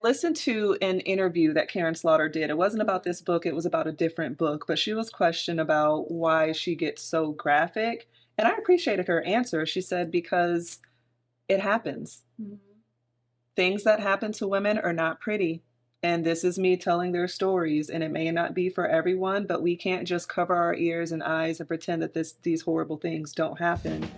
Listen to an interview that Karin Slaughter did. It wasn't about this book, it was about a different book, but she was questioned about why she gets so graphic. And I appreciated her answer. She said, because it happens. Mhm. Things that happen to women are not pretty. And this is me telling their stories, and it may not be for everyone, but we can't just cover our ears and eyes and pretend that these horrible things don't happen.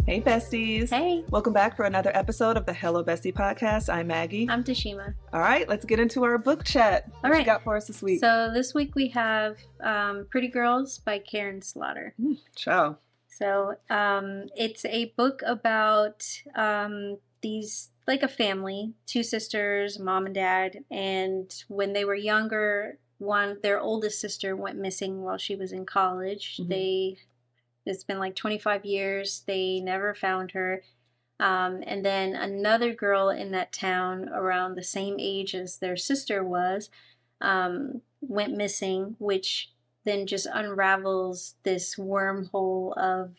Hey, besties. Hey. Welcome back for another episode of the Hello Bestie podcast. I'm Maggie. I'm Tashima. All right, let's get into our book chat. What you got for us this week? So this week we have Pretty Girls by Karin Slaughter. Ciao. So it's a book about these, like a family, two sisters, mom and dad, and when they were younger, their oldest sister went missing while she was in college. It's been like 25 years. They never found her. And then another girl in that town around the same age as their sister was went missing, which then just unravels this wormhole of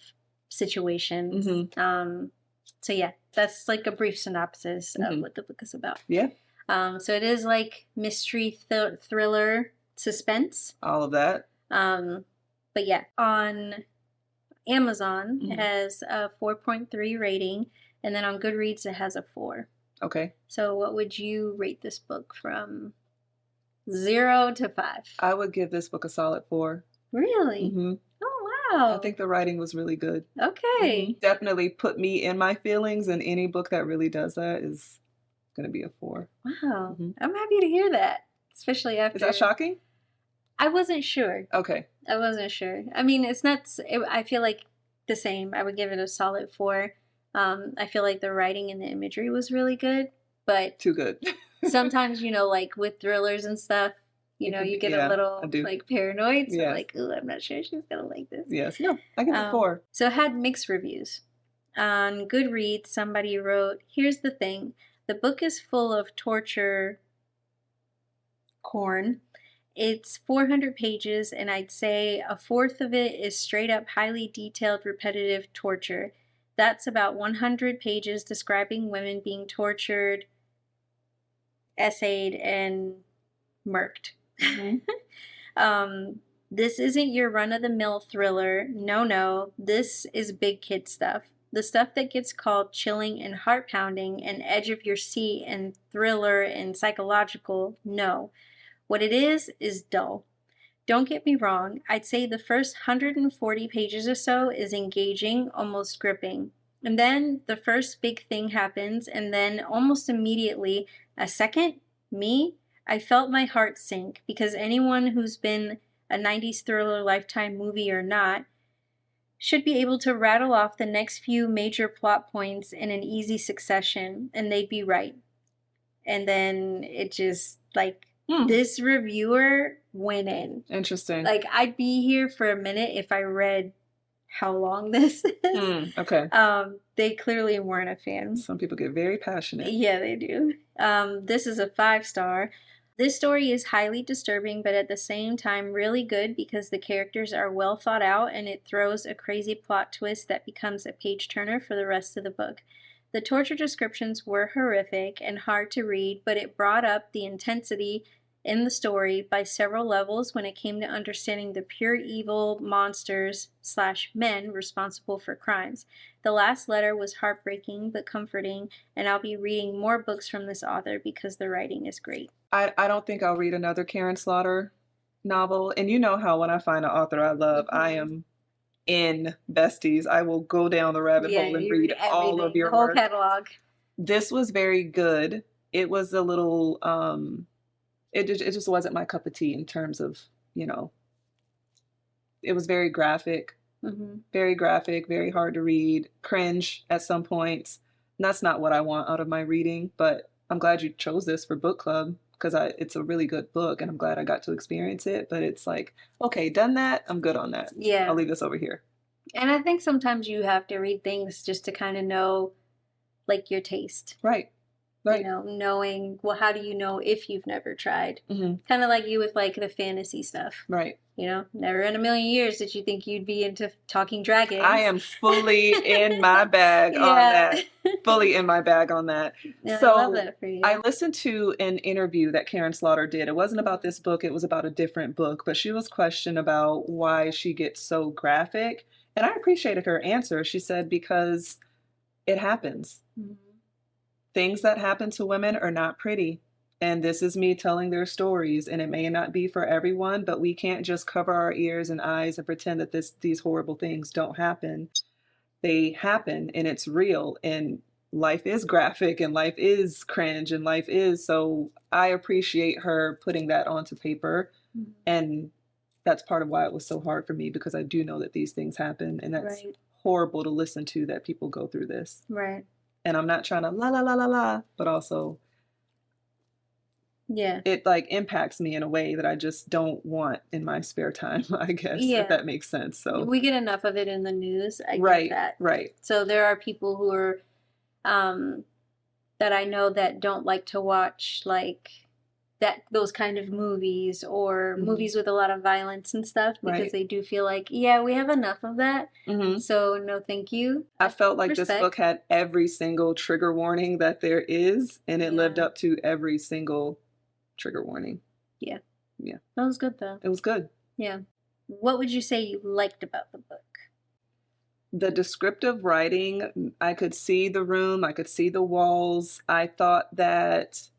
situations. So yeah, that's like a brief synopsis of what the book is about. Yeah. So it is like mystery, thriller, suspense. All of that. But yeah, on Amazon, it has a 4.3 rating, and then on Goodreads, it has a 4. Okay. So what would you rate this book from 0 to 5? I would give this book a solid 4. Really? Oh, wow. I think the writing was really good. Okay. Definitely put me in my feelings, and any book that really does that is going to be a 4. Wow. I'm happy to hear that, especially after... Is that shocking? I wasn't sure. Okay. I wasn't sure. I mean, it's not... I feel like the same. I would give it a solid 4. I feel like the writing and the imagery was really good, but... Too good. Sometimes, like with thrillers and stuff, you get a little, like, paranoid. So, like, ooh, I'm not sure she's going to like this. Yes. No, I give it a 4. So it had mixed reviews. On Goodreads, somebody wrote, "Here's the thing. The book is full of torture corn. It's 400 pages, and I'd say a fourth of it is straight up highly detailed, repetitive torture. That's about 100 pages describing women being tortured, essayed, and murked. This isn't your run-of-the-mill thriller. No. This is big kid stuff. The stuff that gets called chilling and heart-pounding and edge-of-your-seat and thriller and psychological. No. What it is dull. Don't get me wrong, I'd say the first 140 pages or so is engaging, almost gripping. And then the first big thing happens, and then almost immediately, a second, I felt my heart sink, because anyone who's been a 90s thriller Lifetime movie or not should be able to rattle off the next few major plot points in an easy succession, and they'd be right. And then it just, like... This reviewer went in. Interesting. Like, I'd be here for a minute if I read how long this is. Okay. They clearly weren't a fan. Some people get very passionate. Yeah, they do. This is a 5-star. This story is highly disturbing, but at the same time really good because the characters are well thought out, and it throws a crazy plot twist that becomes a page-turner for the rest of the book. The torture descriptions were horrific and hard to read, but it brought up the intensity in the story by several levels when it came to understanding the pure evil monsters/men responsible for crimes. The last letter was heartbreaking but comforting, and I'll be reading more books from this author because the writing is great. I don't think I'll read another Karin Slaughter novel. And you know how when I find an author I love, I am in Besteas. I will go down the rabbit hole and read all of your whole work. Catalog. This was very good. It was a little... It just wasn't my cup of tea in terms of, it was very graphic, very hard to read, cringe at some points. And that's not what I want out of my reading, but I'm glad you chose this for book club because it's a really good book and I'm glad I got to experience it. But it's like, okay, done that. I'm good on that. Yeah. I'll leave this over here. And I think sometimes you have to read things just to kind of know, like, your taste. Right. Right. Knowing, well, how do you know if you've never tried? Mm-hmm. Kind of like you with like the fantasy stuff. Right. Never in a million years did you think you'd be into talking dragons. I am fully in my bag on Yeah. that. Fully in my bag on that. Yeah, I love So that for you. I listened to an interview that Karin Slaughter did. It wasn't about this book, it was about a different book, but she was questioned about why she gets so graphic. And I appreciated her answer. She said, because it happens. Mhm. Things that happen to women are not pretty. And this is me telling their stories, and it may not be for everyone, but we can't just cover our ears and eyes and pretend that these horrible things don't happen. They happen, and it's real, and life is graphic, and life is cringe, and life is. So I appreciate her putting that onto paper, Mhm. and that's part of why it was so hard for me, because I do know that these things happen, and that's Right. horrible to listen to, that people go through this. Right. And I'm not trying to la la la la la, but also Yeah. it like impacts me in a way that I just don't want in my spare time, I guess, Yeah. if that makes sense. So We get enough of it in the news. I right, get that. right. So there are people who are that I know that don't like to watch like those kind of movies or Mhm. movies with a lot of violence and stuff because Right. they do feel like, yeah, we have enough of that. Hmm. So no, thank you. I felt like this Respect. book had every single trigger warning that there is, and it lived Yeah. up to every single trigger warning. Yeah. Yeah. That was good though. It was good. Yeah. What would you say you liked about the book? The descriptive writing, I could see the room, I could see the walls. I thought that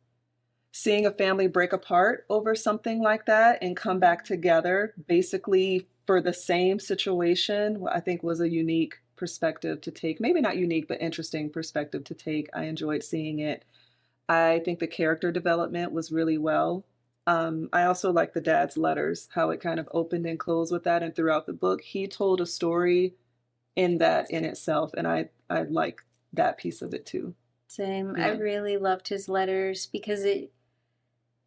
seeing a family break apart over something like that and come back together, basically for the same situation, I think was a unique perspective to take. Maybe not unique, but interesting perspective to take. I enjoyed seeing it. I think the character development was really well. I also like the dad's letters, how it kind of opened and closed with that. And throughout the book, he told a story in that in itself, and I like that piece of it too. Same. I Yeah. really loved his letters because it,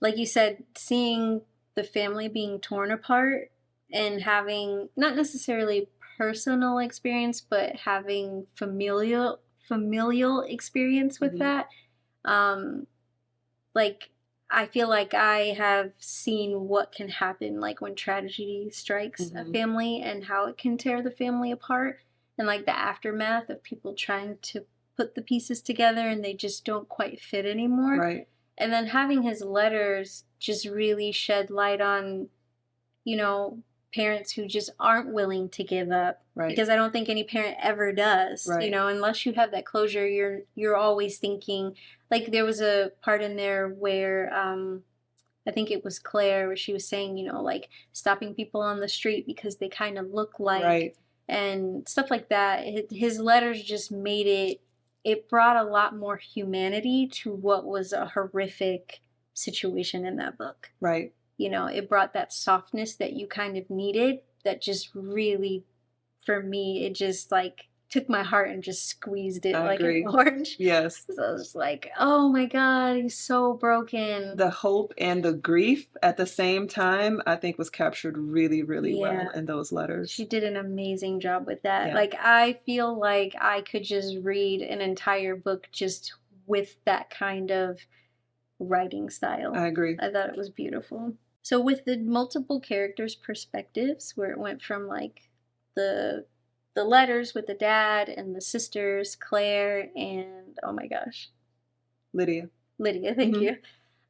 like you said, seeing the family being torn apart and having not necessarily personal experience, but having familial experience with Mhm. that. Like I feel like I have seen what can happen like when tragedy strikes a Mhm. family and how it can tear the family apart and like the aftermath of people trying to put the pieces together and they just don't quite fit anymore. Right. And then having his letters just really shed light on, you know, parents who just aren't willing to give up. Right. Because I don't think any parent ever does. Right. Unless you have that closure, you're always thinking. Like there was a part in there where I think it was Claire where she was saying, like stopping people on the street because they kind of look like Right. and stuff like that. His letters just made it brought a lot more humanity to what was a horrific situation in that book. Right. It brought that softness that you kind of needed that just really, for me, it just like took my heart and just squeezed it I like agree. an orange. Yes. So I was just like, oh my God, he's so broken. The hope and the grief at the same time, I think was captured really, really well Yeah. in those letters. She did an amazing job with that. Yeah. Like, I feel like I could just read an entire book just with that kind of writing style. I agree. I thought it was beautiful. So with the multiple characters' perspectives, where it went from like the letters with the dad and the sisters, Claire and oh my gosh, Lydia. Thank Mhm. you.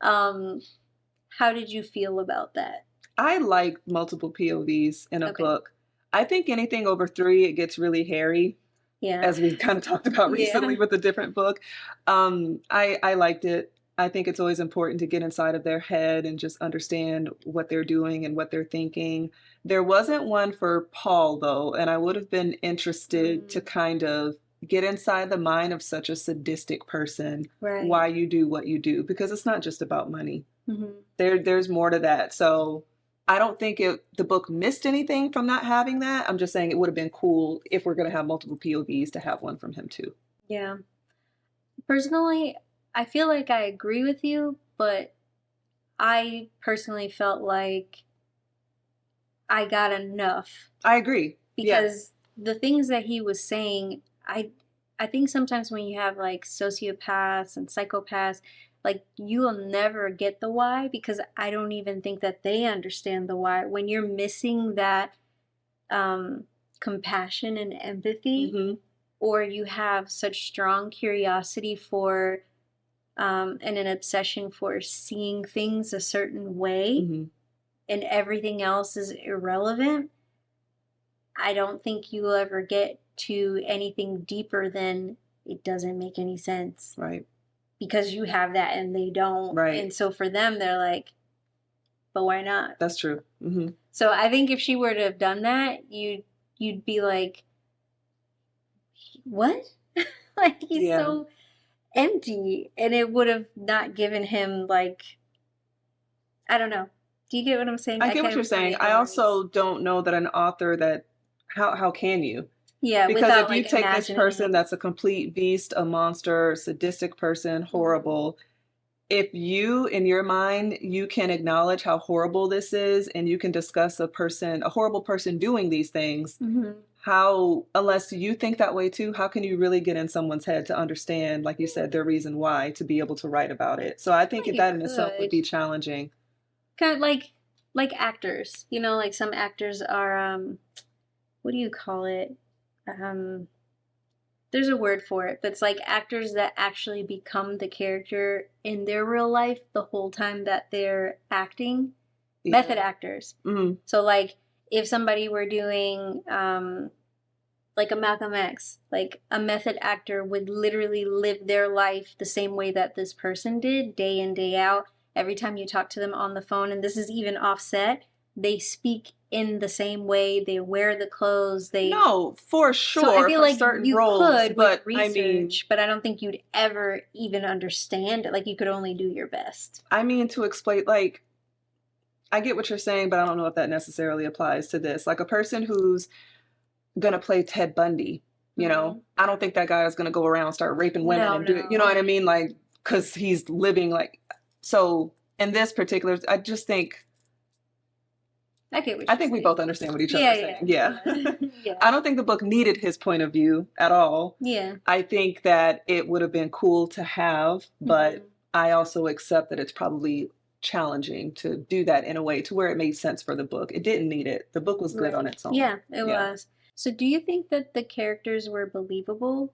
How did you feel about that? I like multiple POVs in a Okay. book. I think anything over 3, it gets really hairy, Yeah. as we kind of talked about recently Yeah. with a different book. I liked it. I think it's always important to get inside of their head and just understand what they're doing and what they're thinking. There wasn't one for Paul, though, and I would have been interested to kind of get inside the mind of such a sadistic person, Right. why you do what you do, because it's not just about money. Mm-hmm. There's more to that. So I don't think the book missed anything from not having that. I'm just saying it would have been cool if we're going to have multiple POVs to have one from him too. Yeah. Personally, I feel like I agree with you, but I personally felt like I got enough I agree. because the things that he was saying, I think sometimes when you have like sociopaths and psychopaths, like you will never get the why, because I don't even think that they understand the why. When you're missing that compassion and empathy, Mm-hmm. or you have such strong curiosity for and an obsession for seeing things a certain way, Mm-hmm. and everything else is irrelevant, I don't think you will ever get to anything deeper than it doesn't make any sense. Right. Because you have that and they don't. Right. And so for them, they're like, but why not? That's true. Mm-hmm. So I think if she were to have done that, you'd be like, what? Like he's Yeah. so empty, and it would have not given him like, I don't know. Do you get what I'm saying? I get what you're saying. I also don't know that an author that how can you? Yeah, Because without if you like take this imagining person it. that's a complete beast, a monster, sadistic person, horrible, if you in your mind you can acknowledge how horrible this is and you can discuss a horrible person doing these things, how, unless you think that way too, how can you really get in someone's head to understand, like you said, their reason why, to be able to write about it? So I think that in itself would be challenging. Kind of like actors, you know, like some actors are what do you call it? There's a word for it, but it's like actors that actually become the character in their real life the whole time that they're acting. Yeah. Method actors. Mm-hmm. So like if somebody were doing like a Malcolm X, like a method actor would literally live their life the same way that this person did, day in, day out. Every time you talk to them on the phone, and this is even offset, they speak in the same way, they wear the clothes, No, for sure. So I feel for like certain you roles, could with but research, but I don't think you'd ever even understand it. Like you could only do your best. I mean, to explain, like, I get what you're saying, but I don't know if that necessarily applies to this. Like a person who's gonna play Ted Bundy, you know, I don't think that guy is gonna go around and start raping women and do it. You know what I mean? Like, because he's living like. So in this particular, I just think. I get what I think we both understand what each other is saying. Yeah. Yeah. I don't think the book needed his point of view at all. Yeah. I think that it would have been cool to have, but I also accept that it's probably challenging to do that in a way to where it made sense for the book. It didn't need it. The book was good on its own. Yeah, it was. So do you think that the characters were believable?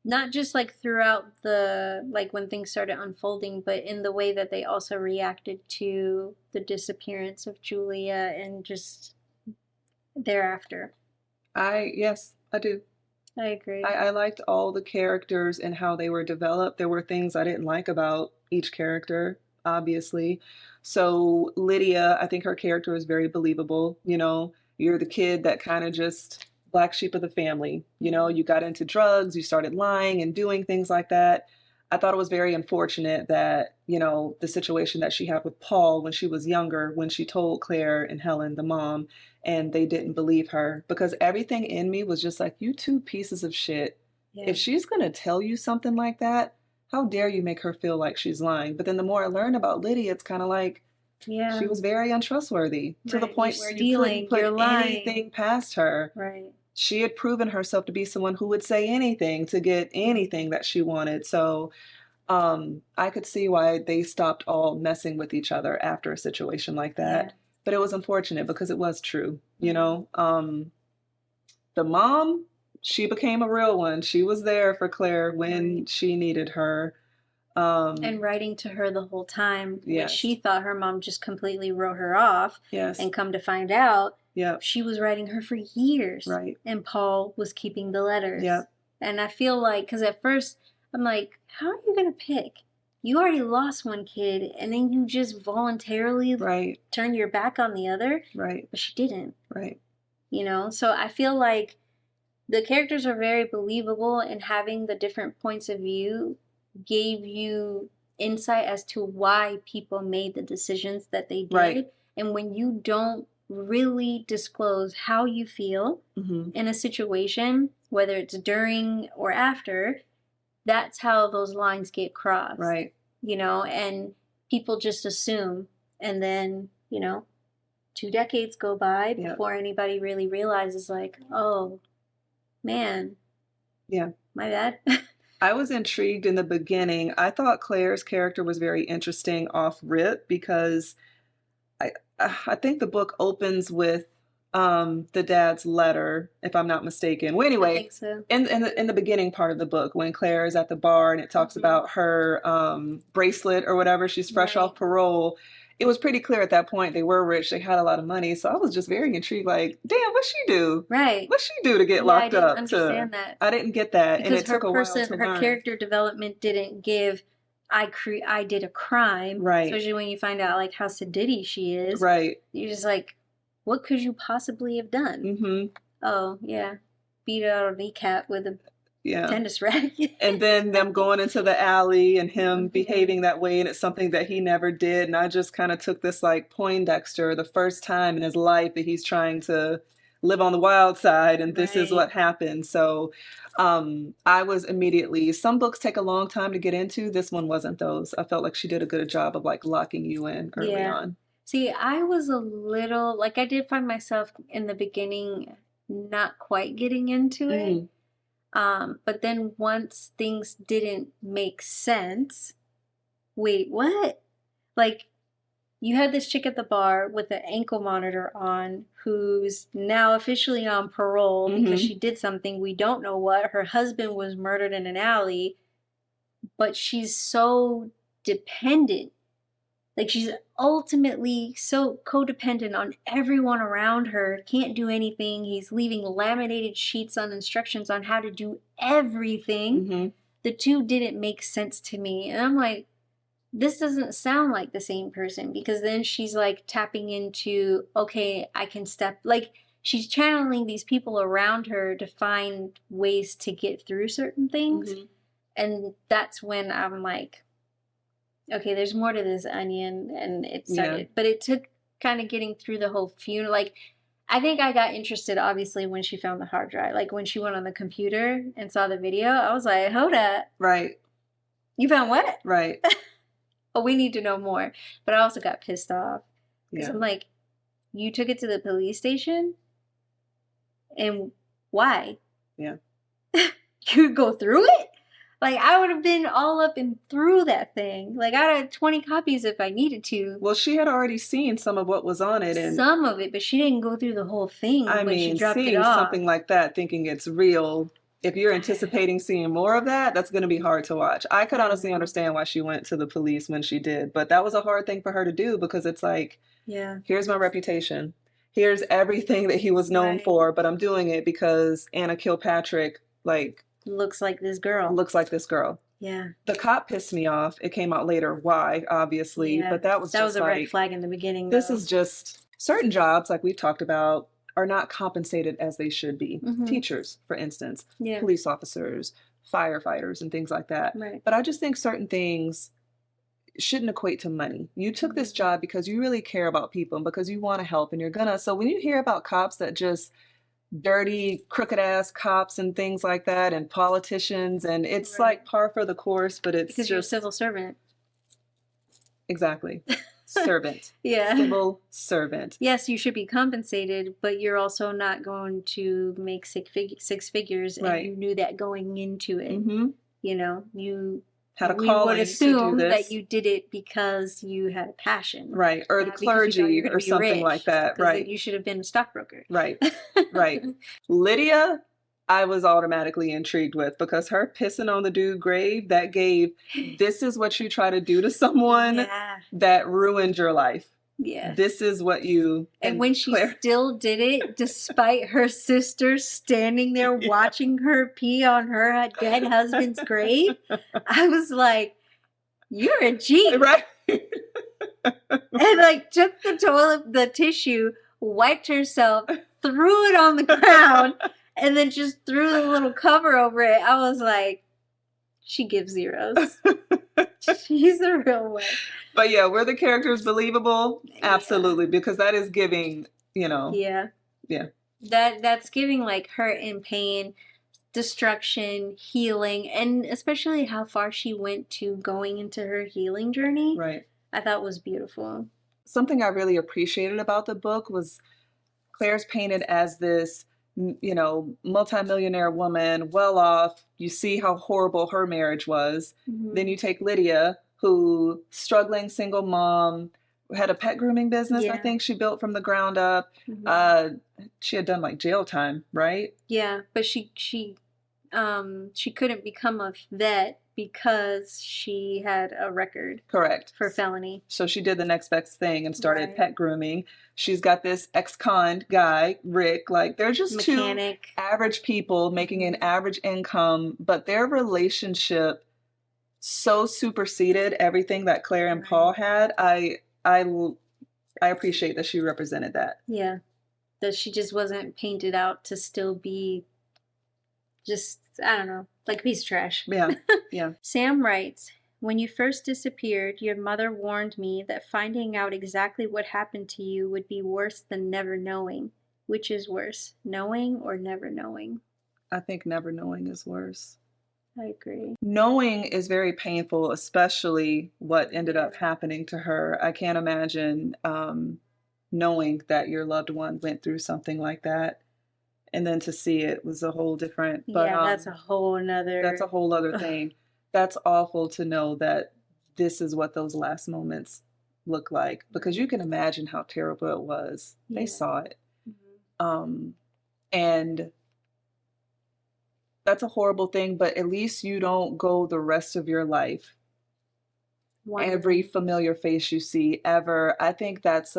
Not just like throughout the, like when things started unfolding, but in the way that they also reacted to the disappearance of Julia and just thereafter? Yes, I do. I agree. I liked all the characters and how they were developed. There were things I didn't like about each character, obviously. So Lydia, I think her character was very believable. You know, you're the kid that kind of just black sheep of the family. You know, you got into drugs, you started lying and doing things like that. I thought it was very unfortunate that, you know, the situation that she had with Paul when she was younger, when she told Claire and Helen, the mom, and they didn't believe her, because everything in me was just like, you two pieces of shit. Yeah. If she's going to tell you something like that, how dare you make her feel like she's lying? But then the more I learn about Lydia, it's kind of like, she was very untrustworthy to the point where you couldn't put anything past her. Right. She had proven herself to be someone who would say anything to get anything that she wanted. So I could see why they stopped all messing with each other after a situation like that. Yeah. But it was unfortunate because it was true, you know. The mom, she became a real one. She was there for Claire when she needed her. And writing to her the whole time, which she thought her mom just completely wrote her off. Yes. And come to find out, she was writing her for years. Right. And Paul was keeping the letters. Yep. And I feel like, because at first I'm like, how are you going to pick? You already lost one kid, and then you just voluntarily turn your back on the other. Right. But she didn't. Right. You know, so I feel like the characters are very believable, and having the different points of view gave you insight as to why people made the decisions that they did. Right. And when you don't really disclose how you feel in a situation, whether it's during or after, that's how those lines get crossed. Right. You know, and people just assume, and then, you know, 2 decades go by before anybody really realizes, like, oh, man. Yeah. My bad. I was intrigued in the beginning. I thought Claire's character was very interesting off rip because I I think the book opens with the dad's letter, if I'm not mistaken. Well, I anyway, think so. in the beginning part of the book, when Claire is at the bar and it talks about her bracelet or whatever, she's fresh off parole. It was pretty clear at that point they were rich, they had a lot of money. So I was just very intrigued, like, damn, what'd she do? Right. What'd she do to get Yeah, I locked didn't up? understand that. I didn't get that, and Because it took a while to her learn. character development didn't give I did a crime. Right. Especially when you find out like how sedity she is. Right. You're just like, what could you possibly have done? Mm-hmm. Oh, yeah. Beat out a kneecap with a Yeah. tennis racket. And then them going into the alley and him behaving that way, and it's something that he never did. And I just kind of took this like Poindexter, the first time in his life that he's trying to live on the wild side, and this is what happened. So I was immediately, some books take a long time to get into. This one wasn't those. I felt like she did a good job of like locking you in early on. See, I was a little, like I did find myself in the beginning not quite getting into it. But then once things didn't make sense, wait, what? Like, you had this chick at the bar with an ankle monitor on who's now officially on parole because she did something we don't know what. Her husband was murdered in an alley, but she's so dependent. Like, she's ultimately so codependent on everyone around her, can't do anything. He's leaving laminated sheets on instructions on how to do everything. The two didn't make sense to me. And I'm like, this doesn't sound like the same person, because then she's like tapping into, okay, I can step, like she's channeling these people around her to find ways to get through certain things. And that's when I'm like, okay, there's more to this onion, and it started, but it took kind of getting through the whole funeral. Like, I think I got interested, obviously, when she found the hard drive. Like, when she went on the computer and saw the video, I was like, hold up. Right. You found what? Right. Oh, we need to know more. But I also got pissed off. Because I'm like, you took it to the police station? And why? Yeah. You go through it? Like, I would have been all up and through that thing. Like, I'd have 20 copies if I needed to. Well, she had already seen some of what was on it. And some of it, but she didn't go through the whole thing when she dropped it seeing off. something like that, thinking it's real, if you're anticipating seeing more of that, that's going to be hard to watch. I could honestly understand why she went to the police when she did, but that was a hard thing for her to do, because it's like, here's my reputation. Here's everything that he was known for, but I'm doing it because Anna Kilpatrick, like, looks like this girl. Yeah. The cop pissed me off. It came out later why, obviously, but that was a red flag in the beginning. This is just certain jobs, like we've talked about, are not compensated as they should be. Teachers, for instance, police officers, firefighters, and things like that. But I just think certain things shouldn't equate to money. You took this job because you really care about people and because you want to help, and you're gonna. So when you hear about cops that just dirty, crooked ass cops and things like that, and politicians, and it's like par for the course, but it's because just you're a civil servant. Exactly. Servant. Yeah. Civil servant. Yes, you should be compensated, but you're also not going to make six figures, and you knew that going into it. You know, you had a calling. We would assume that you did it because you had a passion. Right. Or the clergy or something like that. Right. You should have been a stockbroker. Right. Right. Lydia, I was automatically intrigued with, because her pissing on the dude's grave, that gave, this is what you try to do to someone that ruined your life. Yeah. This is what you... And when she still did it, despite her sister standing there watching her pee on her dead husband's grave, I was like, you're a G. Right. And like took the tissue, wiped herself, threw it on the ground, and then just threw the little cover over it. I was like, she gives zeros. She's the real one. But yeah, were the characters believable? Absolutely, because that is giving, you know. Yeah. Yeah. That's giving like hurt and pain, destruction, healing, and especially how far she went to going into her healing journey. Right. I thought was beautiful. Something I really appreciated about the book was Claire's painted as this you know, multimillionaire woman, well off. You see how horrible her marriage was. Then you take Lydia, who struggling single mom, had a pet grooming business. I think she built from the ground up. She had done like jail time, right? Yeah, but she couldn't become a vet because she had a record. Correct. For felony. So she did the next best thing and started pet grooming. She's got this ex-con guy, Rick. Like, they're just mechanic. Two average people making an average income, but their relationship so superseded everything that Claire and Paul had. I appreciate that she represented that. Yeah. That she just wasn't painted out to still be just, I don't know, like a piece of trash. Yeah, yeah. Sam writes, when you first disappeared, your mother warned me that finding out exactly what happened to you would be worse than never knowing. Which is worse, knowing or never knowing? I think never knowing is worse. I agree. Knowing is very painful, especially what ended up happening to her. I can't imagine knowing that your loved one went through something like that. And then to see it was a whole different. But, yeah, that's a whole nother. That's a whole other thing. That's awful to know that this is what those last moments look like, because you can imagine how terrible it was. Yeah. They saw it. And that's a horrible thing, but at least you don't go the rest of your life. Every familiar face you see ever. I think that's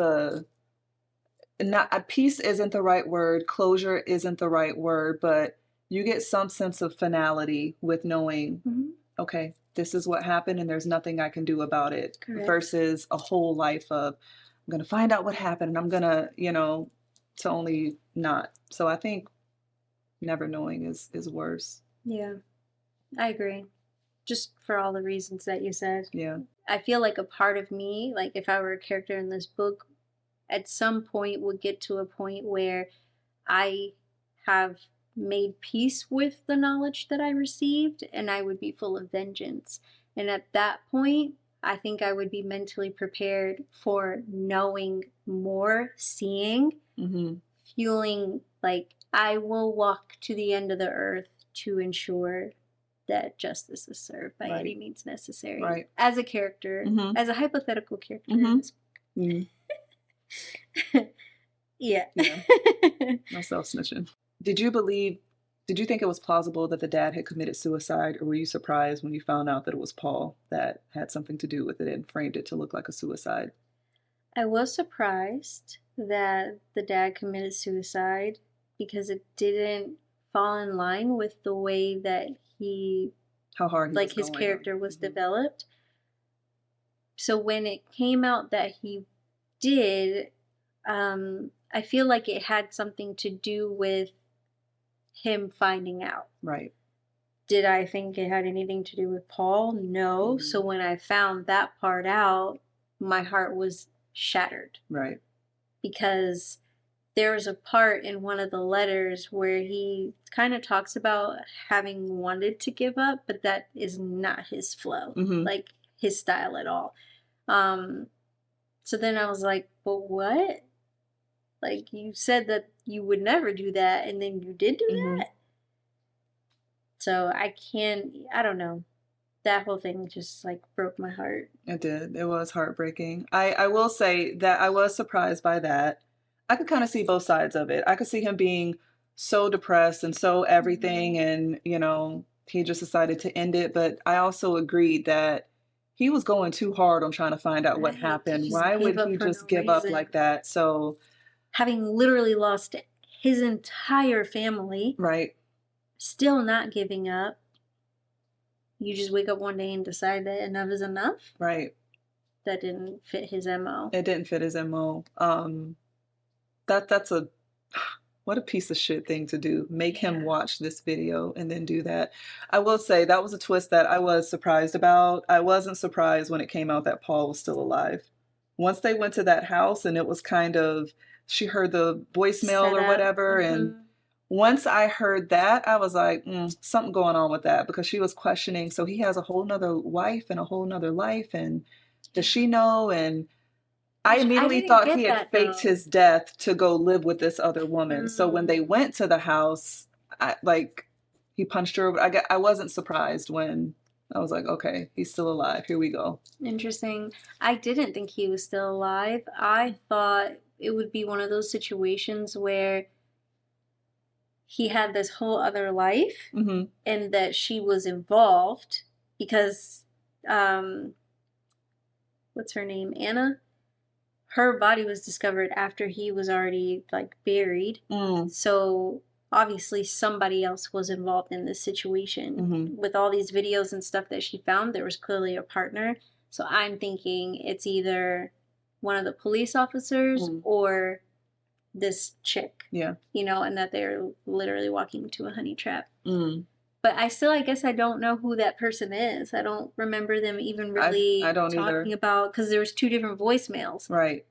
peace isn't the right word. Closure isn't the right word, but you get some sense of finality with knowing, okay, this is what happened and there's nothing I can do about it. Correct. Versus a whole life of, I'm going to find out what happened and I'm going to, to only not. So I think never knowing is worse. Yeah, I agree. Just for all the reasons that you said. Yeah. I feel like a part of me, like if I were a character in this book, at some point would get to a point where I have made peace with the knowledge that I received and I would be full of vengeance. And at that point, I think I would be mentally prepared for knowing more, seeing, feeling like I will walk to the end of the earth to ensure that justice is served by any means necessary. Right. As a character, as a hypothetical character. Yeah. No self-snitching. Did you think it was plausible that the dad had committed suicide, or were you surprised when you found out that it was Paul that had something to do with it and framed it to look like a suicide? I was surprised that the dad committed suicide because it didn't fall in line with the way that how hard like his character was developed. So when it came out that he did, I feel like it had something to do with him finding out. Right. Did I think it had anything to do with Paul? No. So when I found that part out, my heart was shattered. Right. Because there was a part in one of the letters where he kind of talks about having wanted to give up, but that is not his flow, like his style at all. So then I was like, well, what? Like, you said that you would never do that, and then you did do that? So I don't know. That whole thing just, like, broke my heart. It did. It was heartbreaking. I will say that I was surprised by that. I could kind of see both sides of it. I could see him being so depressed and so everything, and, he just decided to end it. But I also agreed that he was going too hard on trying to find out what happened. Why would he just give up like that? So, having literally lost his entire family, right, still not giving up. You just wake up one day and decide that enough is enough. Right. That didn't fit his MO. It didn't fit his MO. That's what a piece of shit thing to do. Make him watch this video and then do that. I will say that was a twist that I was surprised about. I wasn't surprised when it came out that Paul was still alive. Once they went to that house and it was kind of, she heard the voicemail or whatever, and once I heard that, I was like, something going on with that, because she was questioning, so he has a whole nother wife and a whole nother life, and does she know? And I I immediately didn't thought he get had that faked though. his death to go live with this other woman. So when they Mm, went to the house, like he punched her. I wasn't surprised when I was like, okay, he's still alive. Here we go. interesting. I didn't think he was still alive. I thought it would be one of those situations where he had this whole other life Hmm. and that she was involved because um what's her name? Anna? Her body was discovered after he was already like buried. Mm. So obviously somebody else was involved in this situation. Hmm. With all these videos and stuff that she found, there was clearly a partner. So I'm thinking it's either one of the police officers Mm. or this chick, Yeah. and that they're literally walking into a honey trap. Mm. But I guess I don't know who that person is. I don't remember them even I really don't talking either. about, because there was two different voicemails. Right.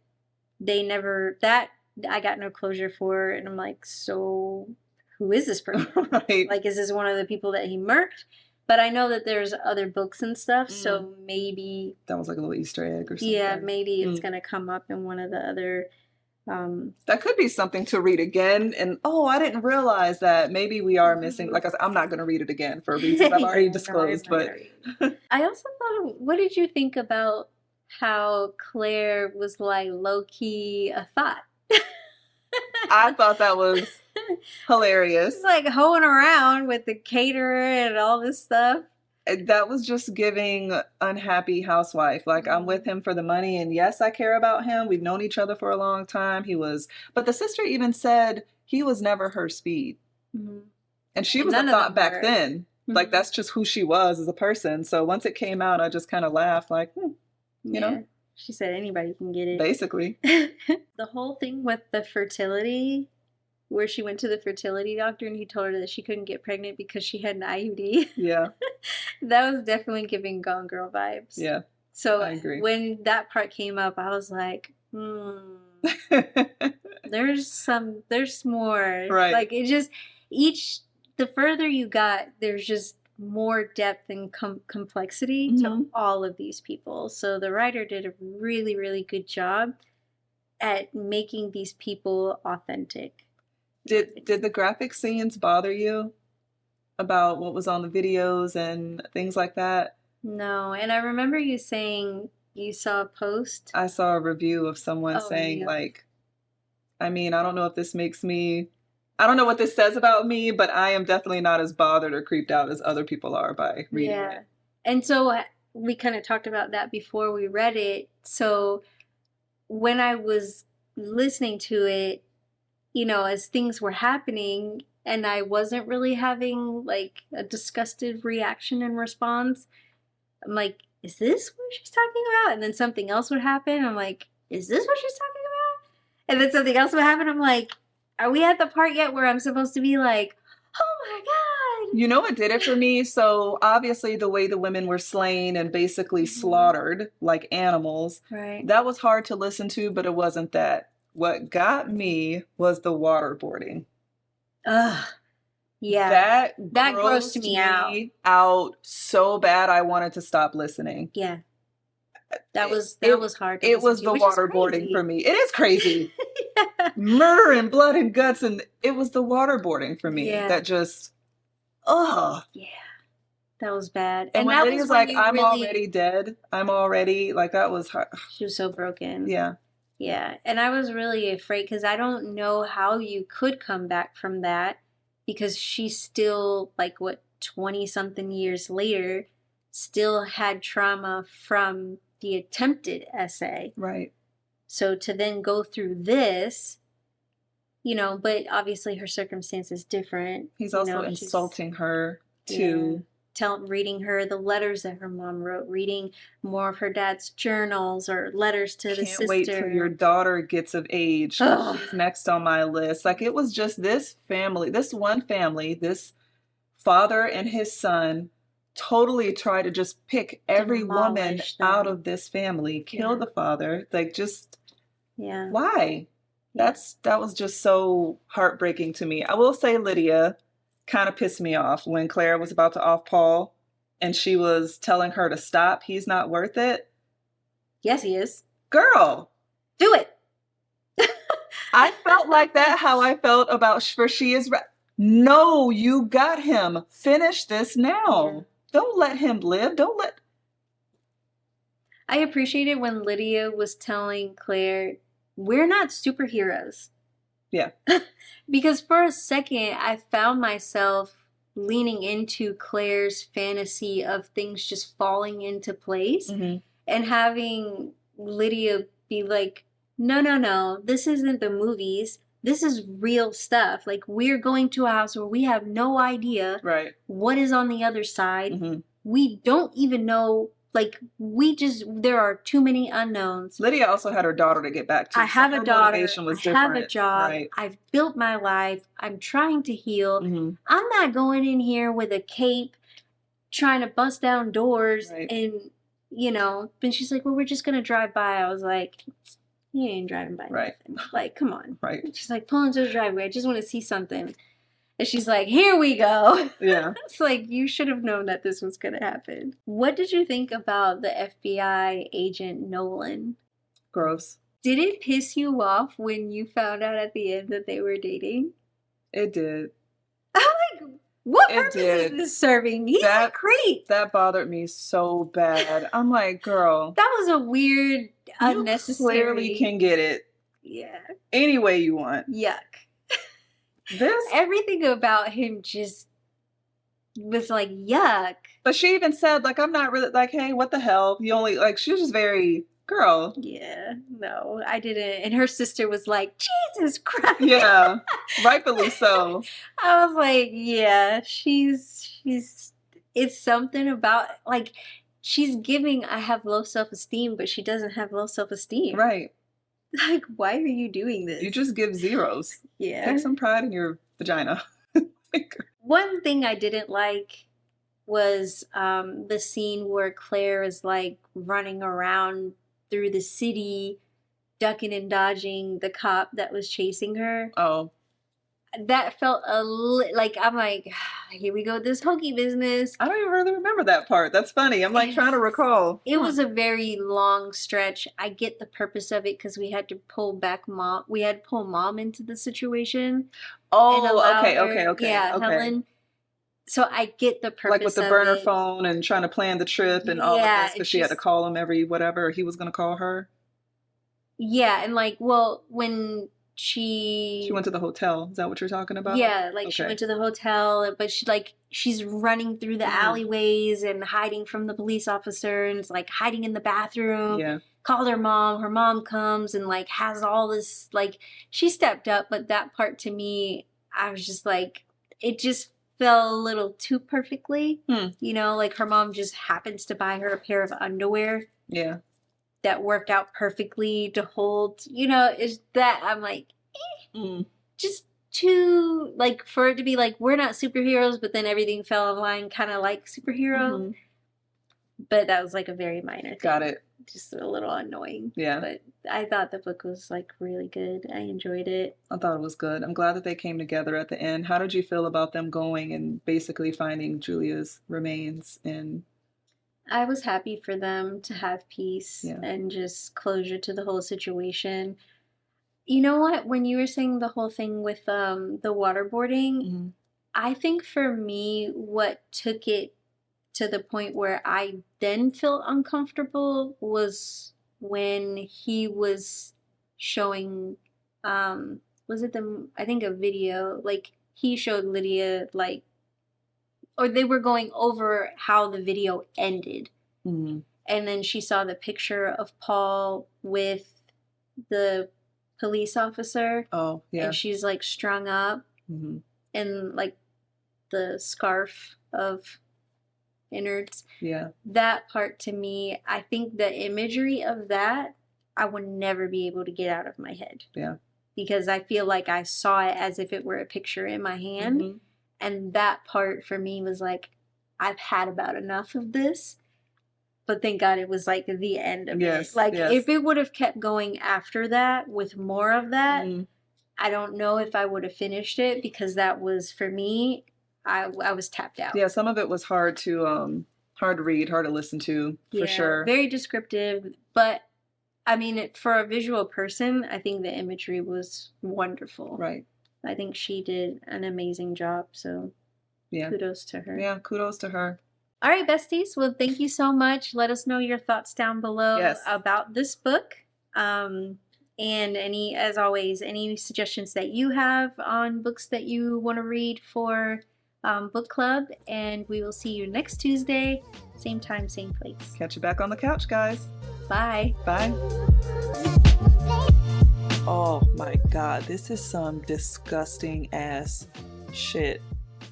They never, that I got no closure for, and I'm like, so who is this person? Right. Like, is this one of the people that he murked? But I know that there's other books and stuff, Mm. so maybe, That was like a little Easter egg or something. yeah, maybe it's Mm. gonna come up in one of the other. That could be something to read again. And oh, I didn't realize that maybe we are missing. Like I said, I'm not going to read it again for reasons I've already Yeah, no, I'm disclosed. not But gonna read it. I also thought, what did you think about how Claire was like low key a thought? I thought that was hilarious. She's like hoeing around with the caterer and all this stuff. That was just giving unhappy housewife. Like I'm with him for the money, and yes, I care about him. We've known each other for a long time. But the sister even said he was never her speed, Mm-hmm. and she was None a of them thought back were. then. Mm-hmm. Like that's just who she was as a person. So once it came out, I just kind of laughed, like, you know, She said anybody can get it. basically. The whole thing with the fertility, where she went to the fertility doctor and he told her that she couldn't get pregnant because she had an IUD. Yeah. That was definitely giving Gone Girl vibes. Yeah. So I agree. when that part came up, I was like, there's more. Right. Like it just, the further you got, there's just more depth and complexity to all of these people. So the writer did a really, really good job at making these people authentic. Did the graphic scenes bother you about what was on the videos and things like that? No, and I remember you saying you saw a post. I saw a review of someone saying yeah. like, I mean, I don't know if this I don't know what this says about me, but I am definitely not as bothered or creeped out as other people are by reading it. And so we kind of talked about that before we read it. So when I was listening to it, as things were happening and I wasn't really having like a disgusted reaction and response, I'm like, is this what she's talking about? And then something else would happen. I'm like, is this what she's talking about? And then something else would happen. I'm like, are we at the part yet where I'm supposed to be like, oh my God? You know what did it for me? So obviously the way the women were slain and basically slaughtered like animals, right? That was hard to listen to, but it wasn't that. What got me was the waterboarding. Ugh. Yeah. That grossed me out so bad I wanted to stop listening. Yeah. That was hard to It was the waterboarding for me. It is crazy. Yeah. Murder and blood and guts, and it was the waterboarding for me that just yeah. That was bad. And when Lydia's like, I'm already dead. I'm already like, that was hard. She was so broken. Yeah. Yeah. And I was really afraid because I don't know how you could come back from that, because she still, like, 20 something years later, still had trauma from the attempted essay. Right. So to then go through this, but obviously her circumstance is different. He's also insulting her too. Reading her the letters that her mom wrote, reading more of her dad's journals or letters to the sister. Can't wait till your daughter gets of age. She's next on my list. Like, it was just this one family, this father and his son totally try to just pick every woman out of this family, kill the father. Like, just why? That was just so heartbreaking to me. I will say Lydia kind of pissed me off when Claire was about to off Paul and she was telling her to stop. He's not worth it. Yes, he is. Girl, Do it. I felt like that, how I felt about for She Is No, you got him. Finish this now. Yeah. Don't let him live. Don't let. I appreciated when Lydia was telling Claire, we're not superheroes. Yeah. Because for a second, I found myself leaning into Claire's fantasy of things just falling into place Mm-hmm. and having Lydia be like, no, this isn't the movies. This is real stuff. Like, we're going to a house where we have no idea Right. what is on the other side. Mm-hmm. We don't even know. Like, there are too many unknowns. Lydia also had her daughter to get back to. I have so a her daughter. motivation was I different. have a job. Right. I've built my life. I'm trying to heal. Mm-hmm. I'm not going in here with a cape trying to bust down doors. Right. And, you know, and she's like, well, we're just going to drive by. I was like, you ain't driving by Right. nothing. Like, come on. Right. She's like, pull into the driveway. I just want to see something. And she's like, here we go. Yeah. It's like, you should have known that this was going to happen. What did you think about the FBI agent Nolan? Gross. Did it piss you off when you found out at the end that they were dating? It did. I'm like, what It purpose did. is this serving? He's a creep. That bothered me so bad. I'm like, girl. That was a weird, unnecessary. You clearly can get it. Yeah. Any way you want. Yuck. This. Everything about him just was like, yuck. But she even said, like, I'm not really, like, hey, what the hell? You only, like, she was just very, girl. Yeah, no, I didn't. And her sister was like, Jesus Christ. Yeah, rightfully so. I was like, yeah, it's something about, like, she's giving, I have low self-esteem, but she doesn't have low self-esteem. Right. Like, why are you doing this? You just give zeros. Yeah. Take some pride in your vagina. One thing I didn't like was the scene where Claire is like running around through the city, ducking and dodging the cop that was chasing her. Oh. That felt like, I'm like, here we go with this hokey business. I don't even really remember that part. That's funny. I'm like trying to recall. It was a very long stretch. I get the purpose of it because we had to pull back mom. We had to pull mom into the situation. Oh, okay. Yeah, okay. Helen. So I get the purpose. Like with the burner phone and trying to plan the trip and all of this because she had to call him every whatever he was going to call her. Yeah, and like, well, when she went to the hotel. Is that what you're talking about? Yeah, like she went to the hotel, but she's running through the alleyways and hiding from the police officer, and it's like hiding in the bathroom. Yeah. Called her mom comes and like has all this, like, she stepped up, but that part to me, I was just like, it just fell a little too perfectly. You know, like her mom just happens to buy her a pair of underwear. Yeah. That worked out perfectly to hold, you know, is that I'm like, just too, like, for it to be like, we're not superheroes, but then everything fell in line kind of like superhero. But that was like a very minor thing. Got it. Just a little annoying. Yeah. But I thought the book was like really good. I enjoyed it. I thought it was good. I'm glad that they came together at the end. How did you feel about them going and basically finding Julia's remains in... I was happy for them to have peace and just closure to the whole situation. You know what? When you were saying the whole thing with the waterboarding, I think for me, what took it to the point where I then felt uncomfortable was when he was showing, was it I think a video, like he showed Lydia, like, or they were going over how the video ended. And then she saw the picture of Paul with the police officer. Oh, yeah. And she's like strung up in like the scarf of innards. Yeah. That part to me, I think the imagery of that, I would never be able to get out of my head. Yeah. Because I feel like I saw it as if it were a picture in my hand. And that part for me was like, I've had about enough of this. But thank God it was like the end of it. Like if it would have kept going after that with more of that, I don't know if I would have finished it because that was, for me, I was tapped out. Yeah, some of it was hard to read, hard to listen to, for sure. Very descriptive, but I mean, for a visual person, I think the imagery was wonderful. Right. I think she did an amazing job. So Yeah. kudos to her. Yeah, kudos to her. All right, besties. Well, thank you so much. Let us know your thoughts down below about this book. And as always, any suggestions that you have on books that you want to read for book club. And we will see you next Tuesday, same time, same place. Catch you back on the couch, guys. Bye. Bye. Oh my God, this is some disgusting ass shit.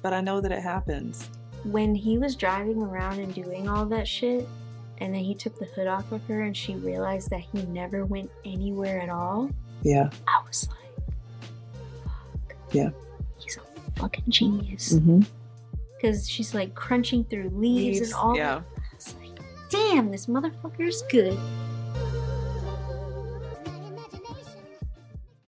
But I know that it happens. When he was driving around and doing all that shit, and then he took the hood off of her and she realized that he never went anywhere at all. Yeah. I was like, fuck. Yeah. He's a fucking genius. Because she's like crunching through leaves and all that. I was like, damn, this motherfucker's good.